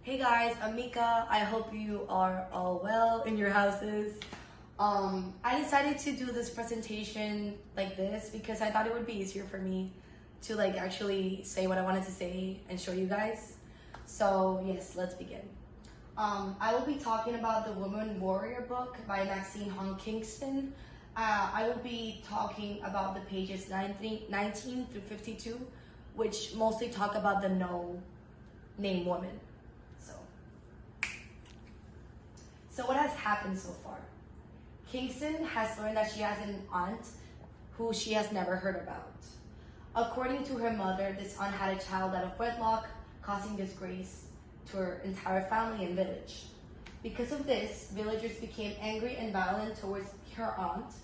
Hey guys, I'm Mika. I hope you are all well in your houses. I decided to do this presentation like this because I thought it would be easier for me to actually say what I wanted to say and show you guys. So yes, let's begin. I will be talking about the Woman Warrior book by Maxine Hong Kingston. I will be talking about the pages 19 through 52, which mostly talk about the no-name woman. So what has happened so far? Kingston has learned that she has an aunt who she has never heard about. According to her mother, this aunt had a child out of wedlock, causing disgrace to her entire family and village. Because of this, villagers became angry and violent towards her aunt,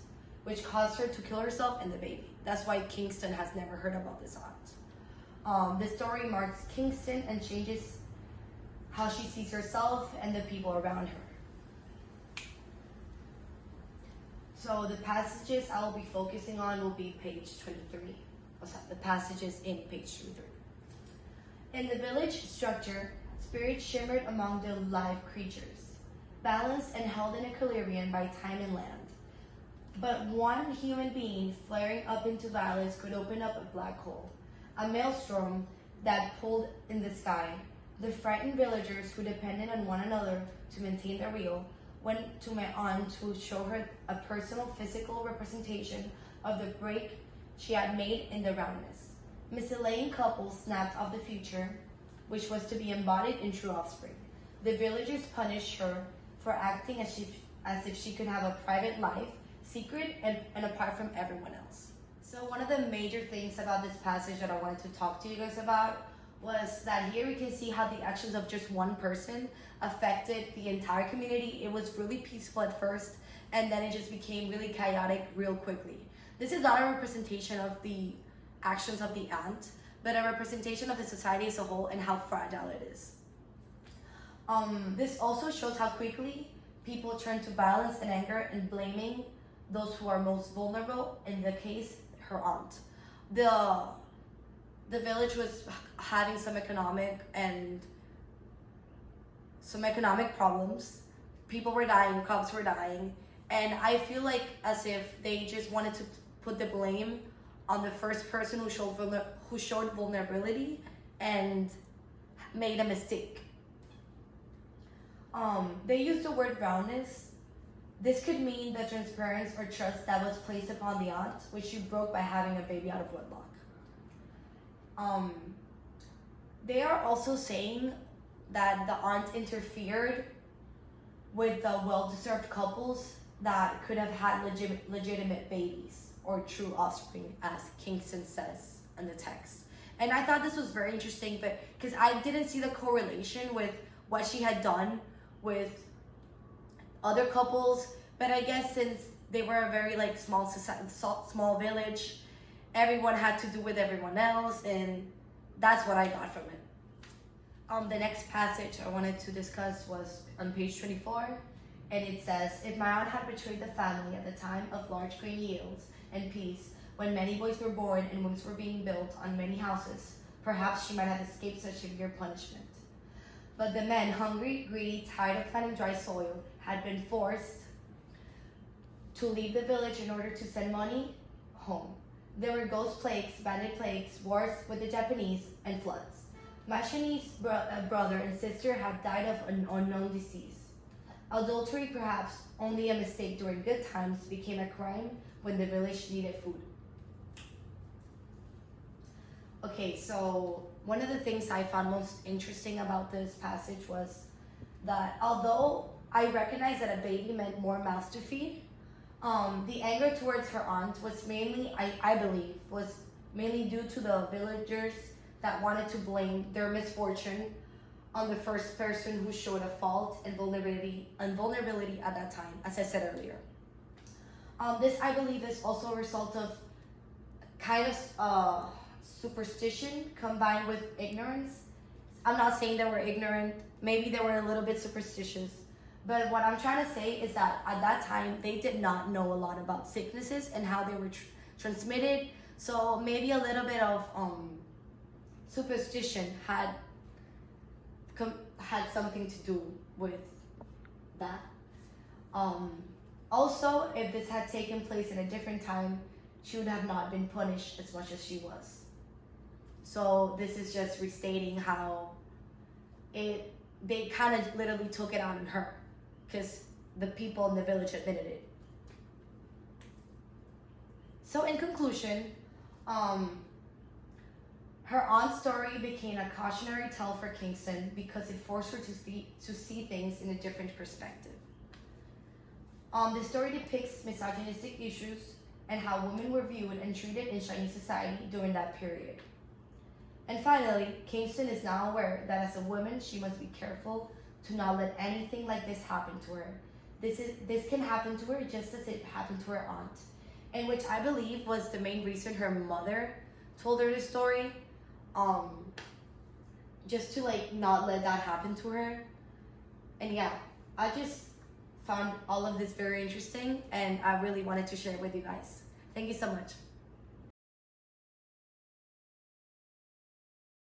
which caused her to kill herself and the baby. That's why Kingston has never heard about this aunt. This story marks Kingston and changes how she sees herself and the people around her. So the passages I will be focusing on will be page 23. The passages in page 23. In the village structure, spirits shimmered among the live creatures, balanced and held in equilibrium by time and land. But one human being flaring up into violence could open up a black hole, a maelstrom that pulled in the sky. The frightened villagers who depended on one another to maintain their wheel went to my aunt to show her a personal physical representation of the break she had made in the roundness. Miscellaneous couples snapped off the future, which was to be embodied in true offspring. The villagers punished her for acting as if she could have a private life, secret and apart from everyone else. So one of the major things about this passage that I wanted to talk to you guys about was that here we can see how the actions of just one person affected the entire community. It was really peaceful at first, and then it just became really chaotic real quickly. This is not a representation of the actions of the aunt, but a representation of the society as a whole and how fragile it is. This also shows how quickly people turn to violence and anger and blaming those who are most vulnerable, in the case, her aunt. The village was having some economic problems. People were dying, crops were dying, and I feel like as if they just wanted to put the blame on the first person who showed vulnerability and made a mistake. They used the word roundness. This could mean the transparency or trust that was placed upon the aunt, which she broke by having a baby out of wedlock. They are also saying that the aunt interfered with the well-deserved couples that could have had legitimate babies or true offspring, as Kingston says in the text. And I thought this was very interesting, but because I didn't see the correlation with what she had done with other couples, but I guess since they were a very small village, everyone had to do with everyone else, and that's what I got from it. The next passage I wanted to discuss was on page 24, and it says, "If my aunt had betrayed the family at the time of large grain yields and peace, when many boys were born and woods were being built on many houses, perhaps she might have escaped such severe punishment. But the men, hungry, greedy, tired of planting dry soil, had been forced to leave the village in order to send money home. There were ghost plagues, bandit plagues, wars with the Japanese, and floods. Mashini's brother and sister had died of an unknown disease. Adultery, perhaps only a mistake during good times, became a crime when the village needed food." Okay, so one of the things I found most interesting about this passage was that although I recognize that a baby meant more mouths to feed, the anger towards her aunt was mainly, I believe, was mainly due to the villagers that wanted to blame their misfortune on the first person who showed a fault and vulnerability at that time, as I said earlier. This, I believe, is also a result of kind of superstition combined with ignorance. I'm not saying they were ignorant. Maybe they were a little bit superstitious. But what I'm trying to say is that at that time, they did not know a lot about sicknesses and how they were transmitted. So maybe a little bit of superstition had had something to do with that. Also, if this had taken place in a different time, she would have not been punished as much as she was. So this is just restating how they kind of literally took it out on her, because the people in the village admitted it. So in conclusion, her aunt's story became a cautionary tale for Kingston because it forced her to see things in a different perspective. The story depicts misogynistic issues and how women were viewed and treated in Chinese society during that period. And finally, Kingston is now aware that as a woman, she must be careful to not let anything like this happen to her. This can happen to her just as it happened to her aunt, and which I believe was the main reason her mother told her this story, just to like not let that happen to her. And yeah, I just found all of this very interesting, and I really wanted to share it with you guys. Thank you so much.